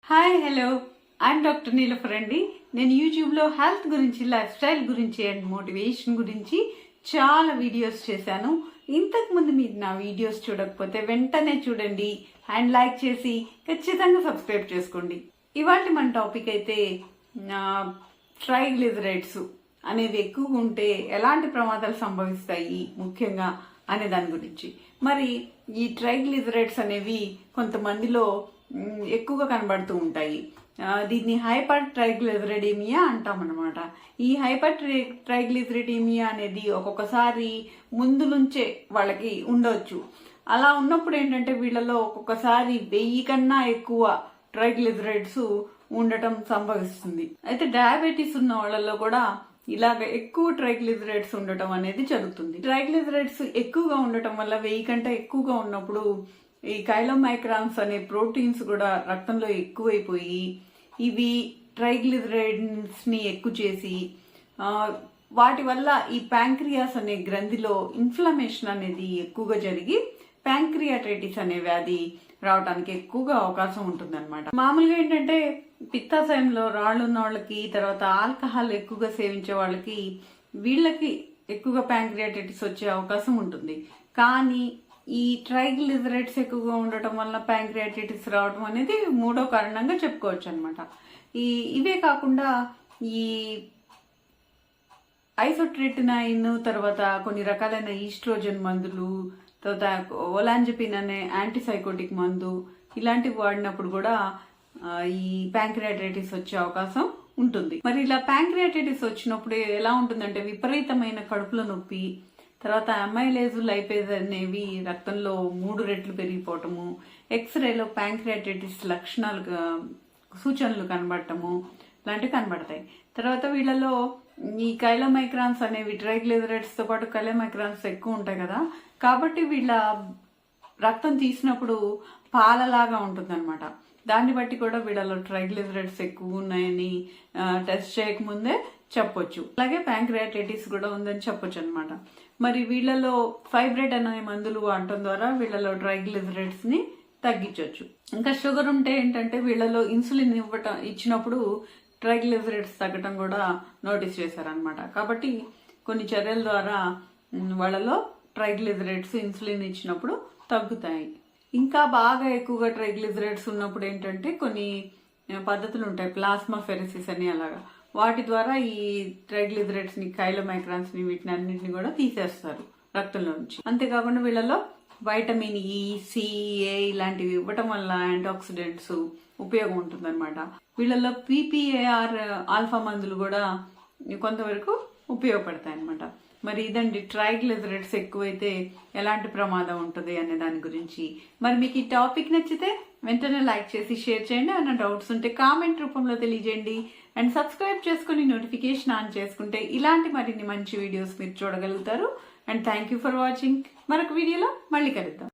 Hi hello I'm doctor Niloufer అండి. నేను యూట్యూబ్లో హెల్త్ గురించి, లైఫ్ స్టైల్ గురించి అండ్ మోటివేషన్ గురించి చాలా వీడియోస్ చేశాను. ఇంతకుముందు మీరు నా వీడియోస్ చూడకపోతే వెంటనే చూడండి అండ్ లైక్ చేసి ఖచ్చితంగా సబ్స్క్రైబ్ చేసుకోండి. ఇవాళ మన టాపిక్ అయితే ట్రైగ్లిజరైడ్స్ అనేవి ఎక్కువగా ఉంటే ఎలాంటి ప్రమాదాలు సంభవిస్తాయి ముఖ్యంగా అనే దాని గురించి. మరి ఈ ట్రైగ్లిజరైడ్స్ అనేవి కొంతమందిలో ఎక్కువగా కనబడుతూ ఉంటాయి. దీన్ని హైపర్ ట్రైగ్లిజరిడీమియా అంటాం అనమాట. ఈ హైపర్ ట్రైగ్లిజరిడీమియా అనేది ఒక్కొక్కసారి ముందు నుంచే వాళ్ళకి ఉండొచ్చు. అలా ఉన్నప్పుడు ఏంటంటే వీళ్ళలో ఒక్కొక్కసారి 1000 కన్నా ఎక్కువ ట్రైగ్లిజరైడ్స్ ఉండటం సంభవిస్తుంది. అయితే డయాబెటీస్ ఉన్న వాళ్ళలో కూడా ఇలాగ ఎక్కువ ట్రైగ్లిజరైడ్స్ ఉండటం అనేది జరుగుతుంది. ట్రైగ్లిజరైడ్స్ ఎక్కువగా ఉండటం వల్ల 1000 కంటే ఎక్కువగా ఉన్నప్పుడు ఈ కైలోమైక్రాన్స్ అనే ప్రోటీన్స్ కూడా రక్తంలో ఎక్కువైపోయి ఇవి ట్రైగ్లిజరైడ్స్ ని ఎక్కువ చేసి వాటి వల్ల ఈ ప్యాంక్రియాస్ అనే గ్రంథిలో ఇన్ఫ్లమేషన్ అనేది ఎక్కువగా జరిగి ప్యాంక్రియాటైటిస్ అనే వ్యాధి రావడానికి ఎక్కువగా అవకాశం ఉంటుందన్నమాట. మామూలుగా ఏంటంటే పిత్తాశయంలో రాళ్ళు ఉన్న వాళ్ళకి, తర్వాత ఆల్కహాల్ ఎక్కువగా సేవించే వాళ్ళకి, వీళ్ళకి ఎక్కువగా ప్యాంక్రియాటైటిస్ వచ్చే అవకాశం ఉంటుంది. కానీ ఈ ట్రైగ్లిజరైడ్స్ ఎక్కువగా ఉండటం వల్ల ప్యాంక్రియాటైటిస్ రావడం అనేది మూడో కారణంగా చెప్పుకోవచ్చు అనమాట. ఇవే కాకుండా ఈ ఐసోట్రిటినైన్, తర్వాత కొన్ని రకాలైన ఈస్ట్రోజన్ మందులు, తర్వాత ఓలాంజపిన్ అనే యాంటీసైకోటిక్ మందు, ఇలాంటివి వాడినప్పుడు కూడా ఈ ప్యాంక్రియాటైటిస్ వచ్చే అవకాశం ఉంటుంది. మరి ఇలా ప్యాంక్రియాటైటిస్ వచ్చినప్పుడు ఎలా ఉంటుందంటే విపరీతమైన కడుపులో నొప్పి, తర్వాత అమైలేజ్, లైపేజ్ అనేవి రక్తంలో 3 రెట్లు పెరిగిపోవటము, ఎక్స్రేలో ప్యాంక్రియాటైటిస్ లక్షణాలు, సూచనలు కనబడటము లాంటివి కనబడతాయి. తర్వాత వీళ్ళలో ఈ కైలోమైక్రాన్స్ అనేవి ట్రైగ్లిజరైడ్స్ తో పాటు కైలోమైక్రాన్స్ ఎక్కువ ఉంటాయి కదా, కాబట్టి వీళ్ళ రక్తం తీసినప్పుడు పాలలాగా ఉంటుందన్నమాట. దాన్ని బట్టి కూడా వీళ్ళలో ట్రైగ్లిజరైడ్స్ ఎక్కువ ఉన్నాయని టెస్ట్ చేయకముందే చెప్పొచ్చు. అలాగే ప్యాంక్రియాటైటిస్ కూడా ఉందని చెప్పొచ్చు అనమాట. మరి వీళ్ళలో ఫైబ్రేట్ అనే మందులు వాడటం ద్వారా వీళ్ళలో ట్రైగ్లిజరైడ్స్ ని తగ్గించవచ్చు. ఇంకా షుగర్ ఉంటే ఏంటంటే వీళ్ళలో ఇన్సులిన్ ఇచ్చినప్పుడు ట్రైగ్లిజరైడ్స్ తగ్గటం కూడా నోటీస్ చేశారనమాట. కాబట్టి కొన్ని చర్యల ద్వారా వాళ్ళలో ట్రైగ్లిజరైడ్స్ ఇన్సులిన్ ఇచ్చినప్పుడు తగ్గుతాయి. ఇంకా బాగా ఎక్కువగా ట్రైగ్లిజరైడ్స్ ఉన్నప్పుడు ఏంటంటే కొన్ని పద్ధతులు ఉంటాయి, ప్లాస్మా ఫెరసిస్ అని, అలాగా వాటి ద్వారా ఈ ట్రైగ్లిజరైడ్స్ ని, కైలోమైక్రాన్స్ ని, వీటిని అన్నింటిని కూడా తీసేస్తారు రక్తంలో నుంచి. అంతేకాకుండా వీళ్ళలో వైటమిన్ ఈ, సిఏ ఇలాంటివి ఇవ్వటం వల్ల యాంటీ ఆక్సిడెంట్స్ ఉపయోగం ఉంటుందన్నమాట. వీళ్ళలో పిపిఏఆర్ ఆల్ఫా మందులు కూడా కొంతవరకు ఉపయోగపడతాయి అన్నమాట. మరి ఇదండి ట్రైగ్లిజరైడ్స్ ఎక్కువైతే ఎలాంటి ప్రమాదం ఉంటుంది అనే దాని గురించి. మరి మీకు ఈ టాపిక్ నచ్చితే వెంటనే లైక్ చేసి షేర్ చేయండి. ఏమైనా డౌట్స్ ఉంటే కామెంట్ రూపంలో తెలియజేయండి. అండ్ సబ్స్క్రైబ్ చేసుకుని నోటిఫికేషన్ ఆన్ చేసుకుంటే ఇలాంటి మరిన్ని మంచి వీడియోస్ మీరు చూడగలుగుతారు. And thank you for watching. మరొక వీడియోలో మళ్ళీ కలుద్దాం.